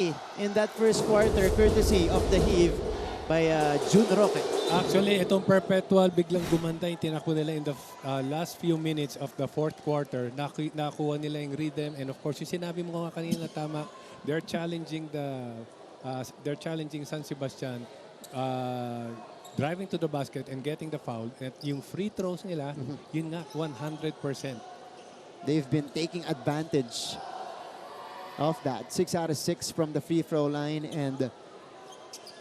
in that first quarter, courtesy of the heave by June Roque. Actually, itong Perpetual biglang gumanda yung tinakbo nila in the last few minutes of the fourth quarter. Nakuha nila yung rhythm, and of course, yung sinabi mo nga kanina tama, they're challenging San Sebastian, driving to the basket and getting the foul. At yung free throws nila, yun nga 100%. They've been taking advantage of that. 6 out of 6 from the free throw line, and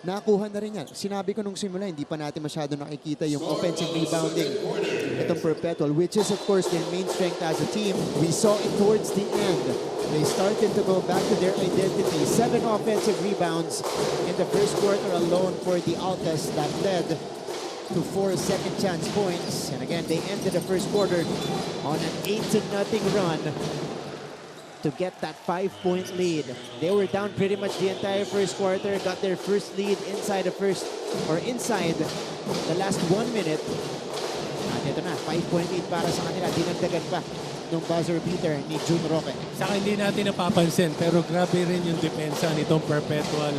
nakuha na rin yan. Sinabi ko nung simula, hindi pa natin masyado nakikita yung offensive rebounding itong Perpetual, which is of course their main strength as a team. We saw it towards the end. They started to go back to their identity. 7 offensive rebounds in the first quarter alone for the Altas. That led to 4 second chance points. And again, they ended the first quarter on an 8-0 run to get that 5-point lead. They were down pretty much the entire first quarter, got their first lead inside inside the last 1 minute. At ito na, 5-point lead para sa kanila. Dinagdagan pa ng buzzer beater ni June Roque. Saka hindi natin napapansin, pero grabe rin yung depensa nitong Perpetual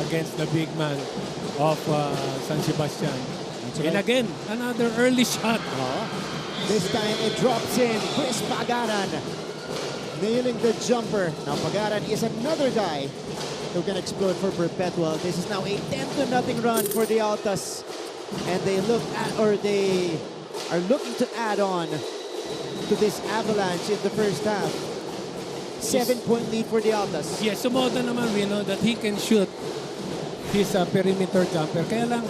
against the big man of San Sebastian. And again, another early shot. This time it drops in. Chris Pagaran nailing the jumper. Now Pagaran is another guy who can explode for Perpetual. This is now a 10-0 run for the Altas. And they are looking to add on to this avalanche in the first half. 7-point lead for the Altas. Yes, Sumoda naman, we know that he can shoot his perimeter jumper. Kaya lang,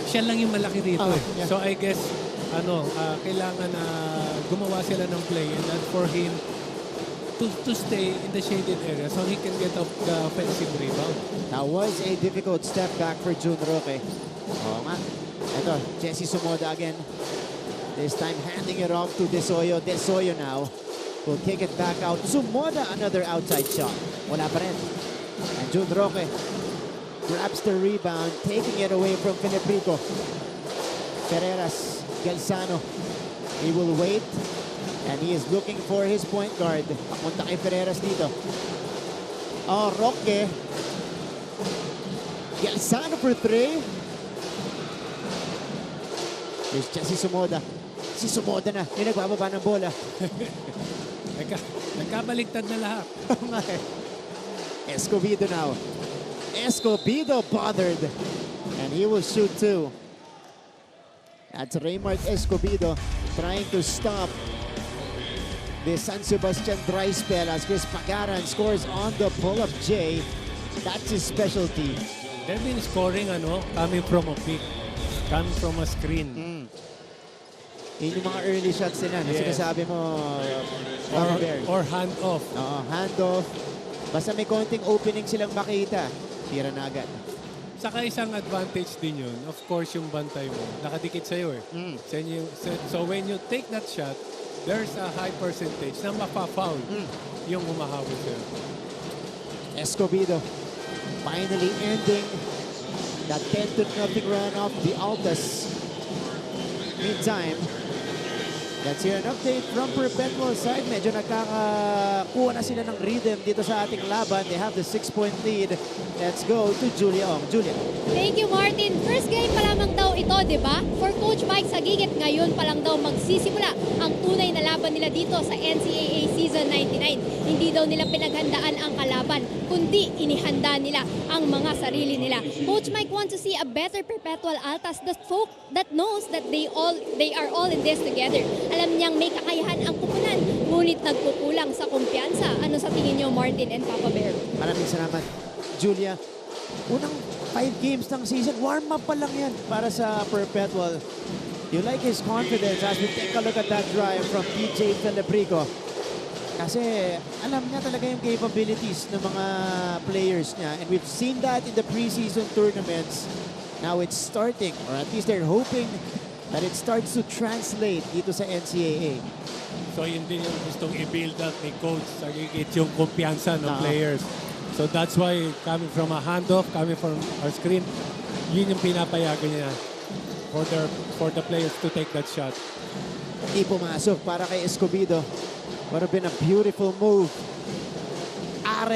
siya lang yung malaki rito. Yeah. So I guess, kailangan na gumawa sila ng play, and that for him to stay in the shaded area so he can get up the offensive rebound. That was a difficult step back for June Roque. Oo nga. Ito, Jesse Sumoda again. This time handing it off to Desoyo. Desoyo now will kick it back out. Sumoda, another outside shot. Wala pa rin. And June Roque grabs the rebound, taking it away from Filipico. Ferreras, Galzano. He will wait. And he is looking for his point guard. Papunta kay Ferreras dito. Roque. Galzano for 3. There's Jesse Sumoda. Si Sumoda na. Yung nagbababa ng bola. Nagkabaligtad na lahat. Escobedo now. Escobedo bothered. And he will shoot 2. That's Raymart Escobedo trying to stop the San Sebastian dry spell as Chris Pagaran scores on the pull-up J. That's his specialty. They've been scoring coming from a pick, coming from a screen. Yun yung mga early shots nila na sinasabi mo, or hand-off. Hand-off. Basta may konting opening silang makita, tira na agad. Saka isang advantage din yun. Of course, yung bantay mo, nakadikit sa'yo eh. So when you take that shot, there's a high percentage na mapafoul yung humahabol sa'yo. Escobedo finally ending that 10-0 run of the Altas. Meantime, let's hear an update from Perpetual side. Medyo nagkakakuha na sila ng rhythm dito sa ating laban. They have the 6-point lead. Let's go to Julia Ong. Julia. Thank you, Martin. First game pa lamang daw ito, di ba? For Coach Mike Sagigit, ngayon pa lang daw magsisimula ang tunay na laban nila dito sa NCAA Season 99. Hindi daw nila pinaghandaan ang kalaban, kundi inihanda nila ang mga sarili nila. Coach Mike wants to see a better Perpetual Altas that knows that they are all in this together. Alam niyang may kakayahan ang kupunan, ngunit nagkukulang sa kumpiyansa. Ano sa tingin niyo, Martin and Papa Bear? Maraming salamat, Julia. Unang 5 games ng season, warm-up pa lang yan para sa Perpetual. You like his confidence as we take a look at that drive from DJ Filipico. Kasi alam niya talaga yung capabilities ng mga players niya. And we've seen that in the preseason tournaments. Now it's starting, or at least they're hoping that it starts to translate dito sa NCAA. So yun din yung gustong i-build up ni Coach Sagigit, yung kumpiyansa ng players. So that's why coming from a handoff, coming from our screen, yun yung pinapayagan niya for the players to take that shot. Hindi pumasok para kay Escobedo. Would have been a beautiful move. Are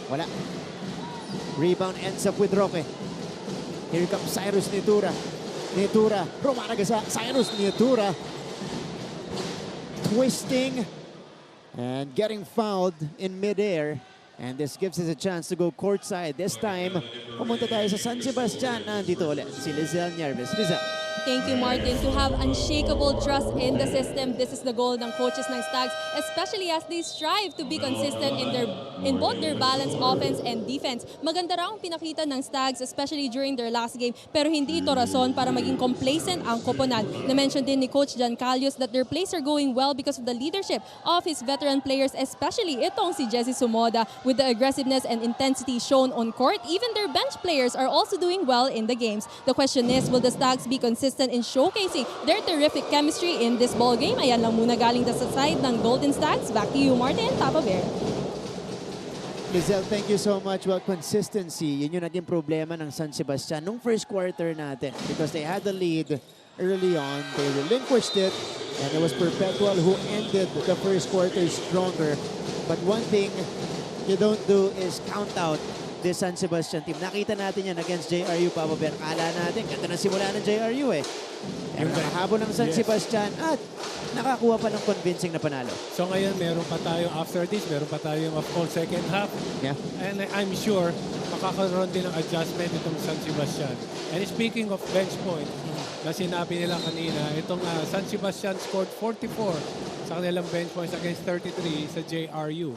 Wala. Rebound ends up with Roque. Here comes Cyrus Nitura. Nitura. Romana Gasa. Cyrus Nitura. Twisting. And getting fouled in midair. And this gives us a chance to go courtside. This time, pumunta tayo sa San Sebastian. Nandito ulit si Lizelle Nieves. Lizelle. Thank you, Martin. To have unshakable trust in the system, this is the goal ng coaches ng Stags, especially as they strive to be consistent in both their balanced offense and defense. Maganda raw ang pinakita ng Stags, especially during their last game, pero hindi ito rason para maging complacent ang koponan. Na-mention din ni Coach Jan Calios that their plays are going well because of the leadership of his veteran players, especially itong si Jesse Sumoda, with the aggressiveness and intensity shown on court. Even their bench players are also doing well in the games. The question is, will the Stags be consistent in showcasing their terrific chemistry in this ball game? Ayan lang muna galing sa side ng Golden Stags. Back to you, Martin, Papa Bear. Lizelle, thank you so much. Well, consistency, yun yung naging problema ng San Sebastian nung first quarter natin because they had the lead early on. They relinquished it, and it was Perpetual who ended the first quarter stronger. But one thing you don't do is count out this San Sebastian team. Nakita natin yan against JRU, Papa Bear. Kala natin, ganda na simula ng JRU eh. Pero nakahabol ng San Sebastian at nakakuha pa ng convincing na panalo. So ngayon, meron pa tayo after this, meron pa tayong full second half. Yeah. And I'm sure, makakaroon din ng adjustment itong San Sebastian. And speaking of bench point, na sinabi nila kanina, itong San Sebastian scored 44 sa kanilang bench points against 33 sa JRU.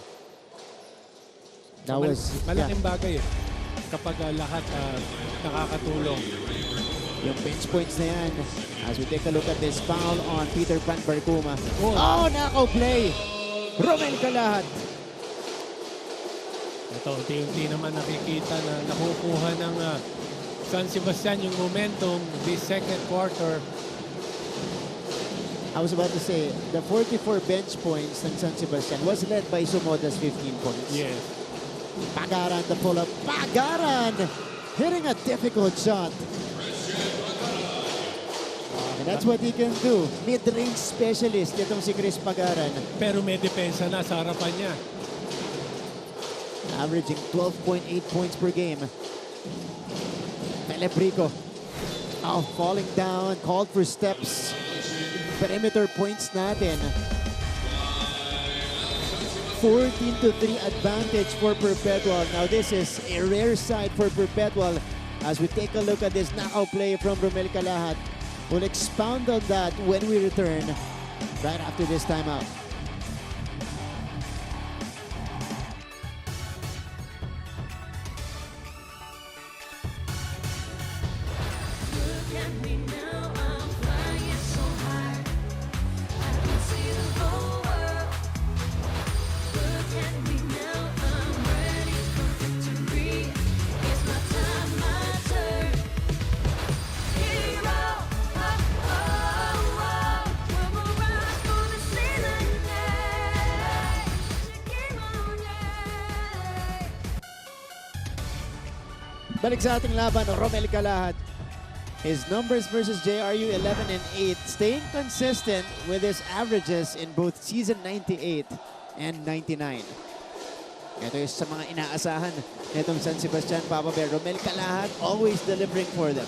That was, malaking bagay eh, kapag lahat nakakatulong. yung bench points na yan. As we take a look at this foul on Peter Pan Barcuma. Oh, knockout play! Romel Calahat. Ito, unti-unti naman nakikita na nakukuha ng San Sebastian yung momentum this second quarter. I was about to say, the 44 bench points ng San Sebastian was led by Sumoda's 15 points. Yes. Pagaran the pull-up. Pagaran! Hitting a difficult shot. And that's what he can do. Mid-range specialist itong si Chris Pagaran. Pero may depensa na sa harapan niya. Averaging 12.8 points per game. Telebrico. Oh, falling down. Called for steps. Perimeter points natin. 14-3 advantage for Perpetual. Now this is a rare sight for Perpetual as we take a look at this knockout play from Romel Calahat. We'll expound on that when we return right after this timeout. Balik sa ating laban, Romel Calahat. His numbers versus JRU 11 and 8, staying consistent with his averages in both season 98 and 99. Ito yung sa mga inaasahan nitong San Sebastian, Papa Bear. Romel Calahat always delivering for them.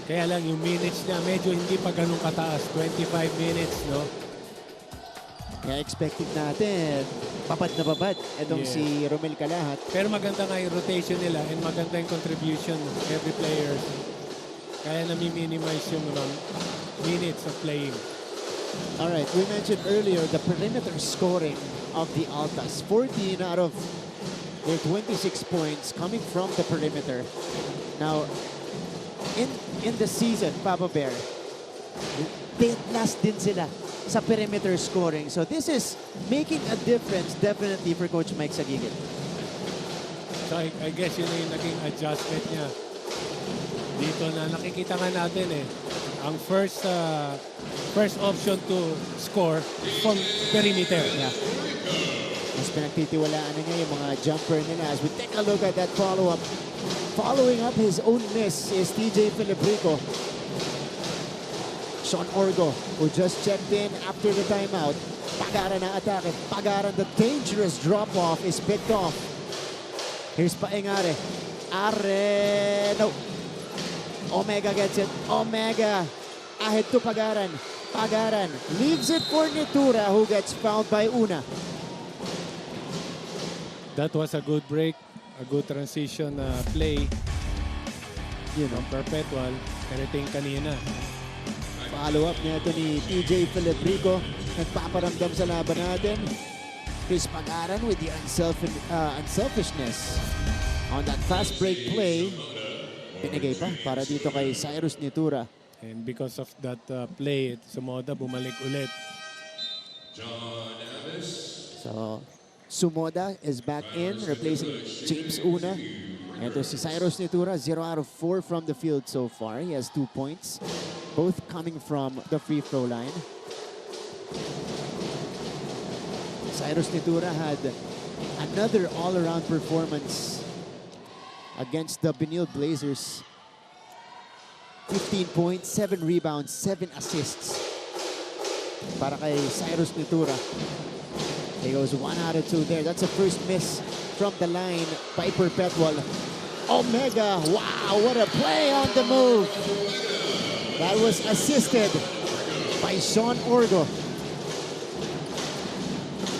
Kaya lang yung minutes niya medyo hindi pa ganun kataas. 25 minutes, no? Kaya expected natin, papad na papad itong si Romel Calahat. Pero maganda nga yung rotation nila and maganda yung contribution of every player. Kaya nami-minimize yung minutes of playing. All right, we mentioned earlier the perimeter scoring of the Altas. 14 out of their 26 points coming from the perimeter. Now, in the season, Papa Bear, dead last din sila sa perimeter scoring. So this is making a difference definitely for Coach Mike Sagigit. So I guess yun na yung naging adjustment niya. Dito na nakikita nga natin eh. Ang first option to score from perimeter. Yeah. Mas pinagtitiwalaan na niya yung mga jumper nila as we take a look at that follow-up. Following up his own miss is TJ Filibrico. Sean Orgo, who just checked in after the timeout. Pagaran na atake. Pagaran, the dangerous drop-off is picked off Here's Paengare. No. Omega gets it. Omega. Ahead to Pagaran. Pagaran leaves it for Nitura, who gets fouled by Una. That was a good break, a good transition play. You know, Perpetual, everything kanina. follow-up niya ito ni TJ Filibrico. Nagpaparamdam sa laban natin. Chris Pagaran with the unselfishness on that fast break play. Pinigay pa para dito kay Cyrus Nitura. And because of that play, Sumoda bumalik ulit. So, Sumoda is back in, replacing James Una. Ito si Cyrus Nitura, 0 out of 4 from the field so far. He has 2 points, both coming from the free throw line. Cyrus Nitura had another all-around performance against the Benil Blazers. 15 points, 7 rebounds, 7 assists para kay Cyrus Nitura. He goes 1 out of 2 there. That's a first miss from the line by Perpetual. Omega, wow, what a play on the move. That was assisted by Sean Orgo.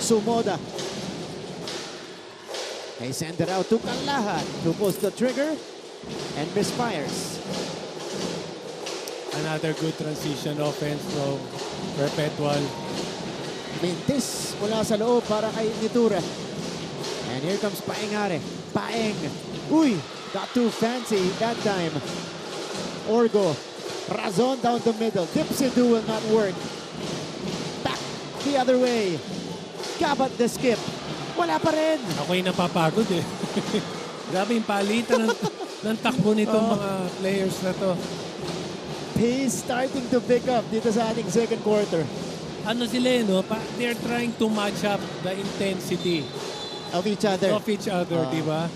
Sumoda. They send it out to Kalahat, who pulls the trigger and misfires. Another good transition offense from Perpetual. Mintis mula sa loob para kay Nitura. And here comes Paengare. Paeng. Uy, got too fancy that time. Orgo. Razon down the middle. Dipsy-do will not work. Back the other way. Kabat the skip. Wala pa rin. Ako'y napapagod eh. Grabe yung palitan ng takbo nitong mga players na to. Pace starting to pick up dito sa ating second quarter. Ano sila eh, no? They're trying to match up the intensity Of each other. of each other, di ba?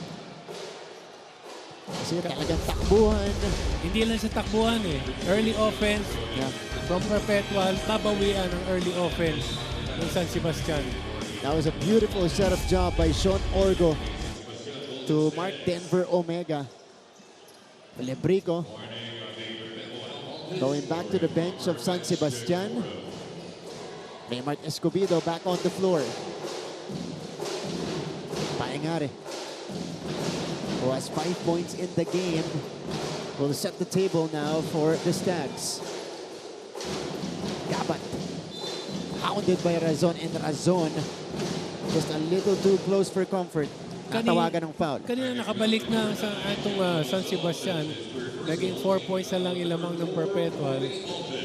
Kasi talagang takbuhan. Hindi lang sa takbuhan eh. Early offense Yeah. from Perpetual, babawian ang early offense ng San Sebastian. That was a beautiful setup job by Sean Orgo to mark Denver Omega. Lebrico going back to the bench of San Sebastian. Raymart Escobedo back on the floor. Paengare, who has 5 points in the game, will set the table now for the Stags. Gabat, hounded by Razon, and Razon just a little too close for comfort. Natawagan ng foul. Kanina nakabalik na sa itong San Sebastian. Naging 4 points na lang ilamang ng Perpetual.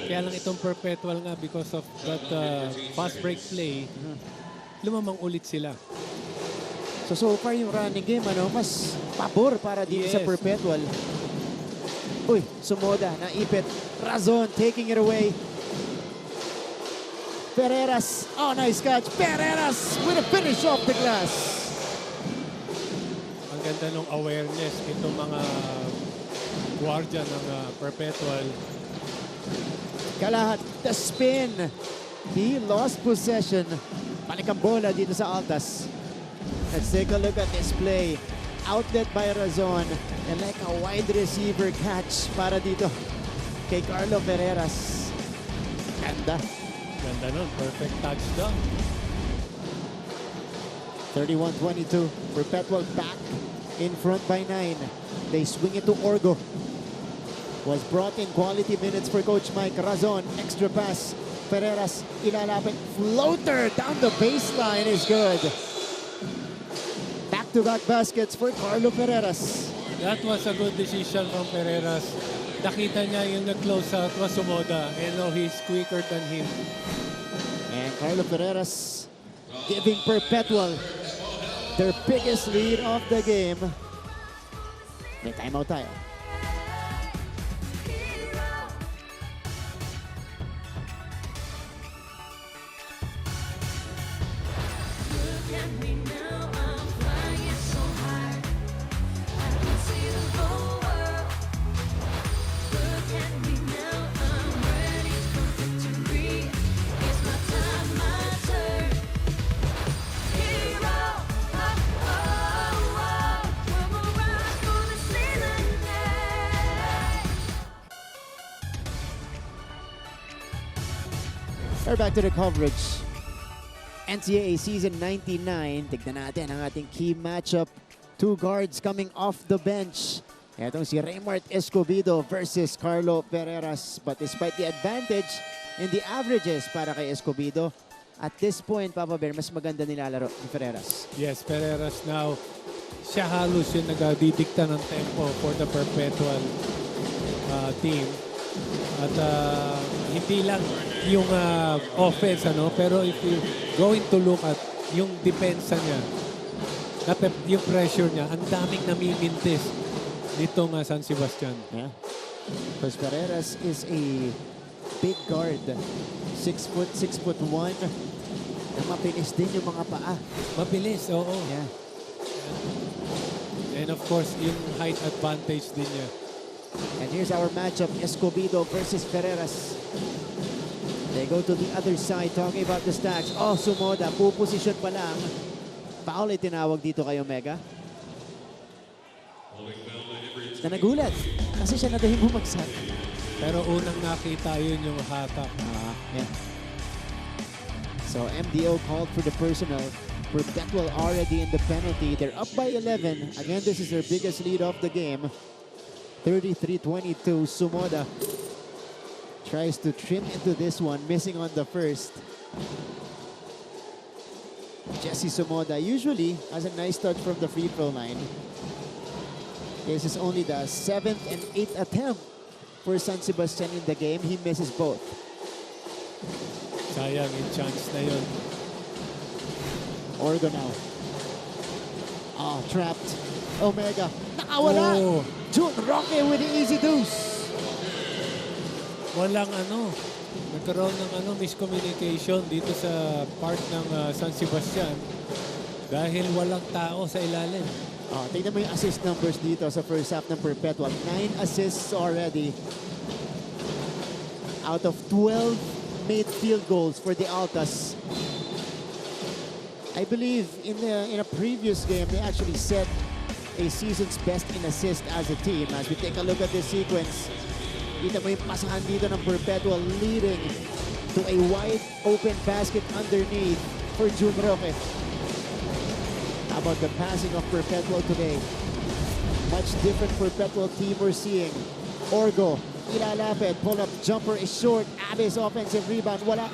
Kaya lang itong Perpetual nga because of that fast break play, lumamang ulit sila. So far yung running game, mas pabor para din sa Yes. Perpetual. Uy, Sumoda, naipit. Razon taking it away. Pereras, oh nice catch. Pereras with a finish off the glass. Ang ganda ng awareness itong mga guardia ng Perpetual. Kalahat, the spin. He lost possession. Balik ang bola dito sa Altas. Let's take a look at this play. Outlet by Razon. And like a wide receiver catch para dito kay Carlo Pereras. Ganda. Ganda nun, perfect touchdown. 31-22. Perpetual back in front by 9. They swing it to Orgo. Was brought in quality minutes for Coach Mike. Razon, extra pass. Pereras, ilalapit. Floater down the baseline is good. Back-to-back baskets for Carlo Pereras. That was a good decision from Pereras. Nakita niya yung nag-close out was Sumoda. And now he's quicker than him. And Carlo Pereras giving Perpetual their biggest lead of the game. May timeout tayo. We're back to the coverage. NCAA Season 99. Tignan natin ang ating key matchup. Two guards coming off the bench. Itong si Raymart Escobedo versus Carlo Ferreras. But despite the advantage in the averages para kay Escobedo, at this point, Papa Bear, mas maganda nilalaro ni Ferreras. Yes, Ferreras now, siya halos yung nagdidikta ng tempo for the Perpetual team. At hindi lang yung offense, pero if you going to look at yung depensa niya, yung pressure niya, ang daming namimintis nitong San Sebastian. Yeah. Because Ferreras is a big guard. 6'1". Na mabilis din yung mga paa. Mabilis, oo. Yeah. And of course, yung height advantage din niya. And here's our matchup, Escobedo versus Ferreras. They go to the other side talking about the stacks. Oh, Sumoda, puposisyon pa lang. Foul ay tinawag dito kay Omega. Na nagulat kasi siya na dahin bumagsak. Pero unang nakita yun yung hatak. Yeah. So MDO called for the personal. Perpetual already in the penalty. They're up by 11. Again, this is their biggest lead of the game. 33-22. Sumoda tries to trim into this one, missing on the first. Jesse Sumoda usually has a nice touch from the free throw line. This is only the 7th and 8th attempt for San Sebastian in the game. He misses both. Sayang yung chance na yun. Orgo now. Oh, trapped. Omega. Nakawala. Oh. June Roque with the easy deuce. Walang nagkaroon ng miscommunication dito sa part ng San Sebastian dahil walang tao sa ilalim. Oh, tignan mo yung assist numbers dito sa first half ng Perpetual. 9 assists already. Out of 12 made field goals for the Altas. I believe in a previous game, they actually set a season's best in assist as a team. As we take a look at this sequence, kita mo yung pasahan dito ng Perpetual leading to a wide open basket underneath for June Roque. How about the passing of Perpetual today? Much different Perpetual team we're seeing. Orgo, ilalapit, pull-up jumper is short. Addis offensive rebound, wala.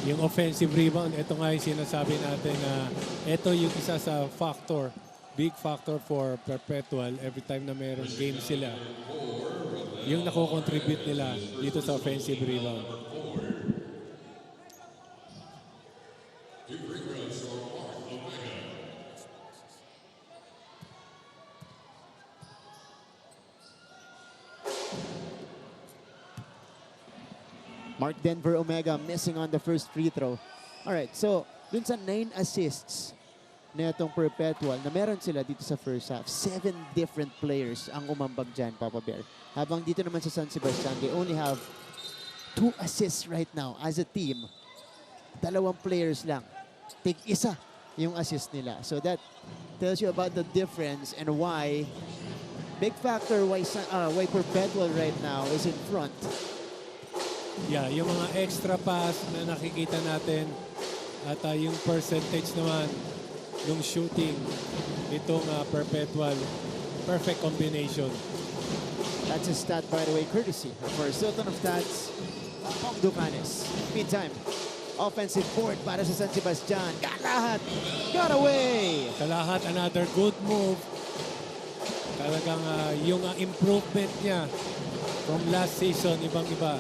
Yung offensive rebound, ito nga yung sinasabi natin na ito yung isa sa factor, big factor for Perpetual every time na mayroong game sila. Yung nako-contribute nila dito sa offensive rebound. Mark Denver Omega missing on the first free throw. Alright, so dun sa 9 assists na itong Perpetual na meron sila dito sa first half, 7 different players ang umambag dyan, Papa Bear. Habang dito naman sa San Sebastian, they only have 2 assists right now as a team. 2 players lang. Tig-isa yung assist nila. So that tells you about the difference and why, big factor why Perpetual right now is in front. Yeah, yung mga extra pass na nakikita natin at yung percentage naman ng shooting nitong Perpetual, perfect combination. That's a stat, by the way, courtesy for Sultan of Stats, Pong Ducanes. Meantime, offensive board para sa San Sebastian. Kalahat, got away! Kalahat, another good move. Talagang yung improvement niya from last season, ibang-iba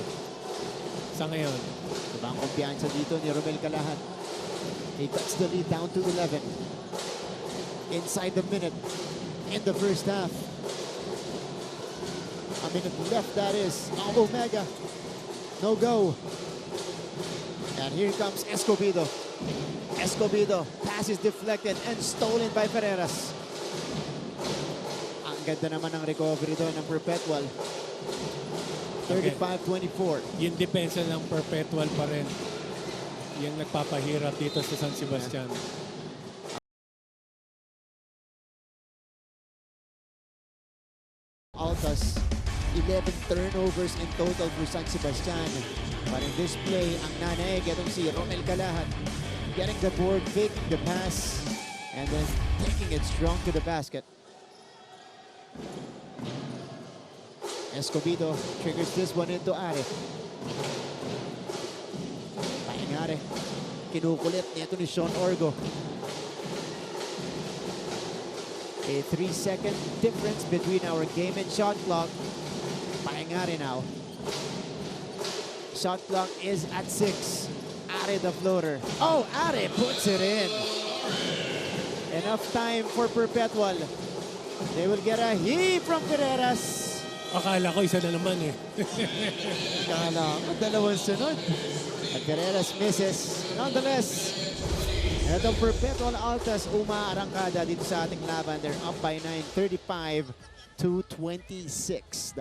sa ngayon. Ibang kumpiyansa dito ni Romel Kalahat. He cuts the lead down to 11. Inside the minute in the first half. A minute left, that is. Omega. No go. And here comes Escobedo. Escobedo. Pass is deflected and stolen by Ferreras. Ang ganda naman ng recovery doon ng Perpetual. 35-24. Yung depensa ng Perpetual pa rin yung nagpapahirap dito sa San Sebastian. Altas 11 turnovers in total for San Sebastian. But in this play, ang nanay, getong si Romel Calahat, getting the board, faking the pass, and then taking it strong to the basket. Escobedo triggers this one into Are. Paingare. Kinukulit nito ni Sean Orgo. A 3-second difference between our game and shot clock. Paingare now. Shot clock is at 6. Are the floater. Oh, Are puts it in. Enough time for Perpetual. They will get a heave from Ferreras. Akala ko isa na naman eh. Kala ko dalawang sunod. At Ferreras misses. Nonetheless, itong Perpetual Altas umaarangkada dito sa ating laban. They're up by 9, 35-26.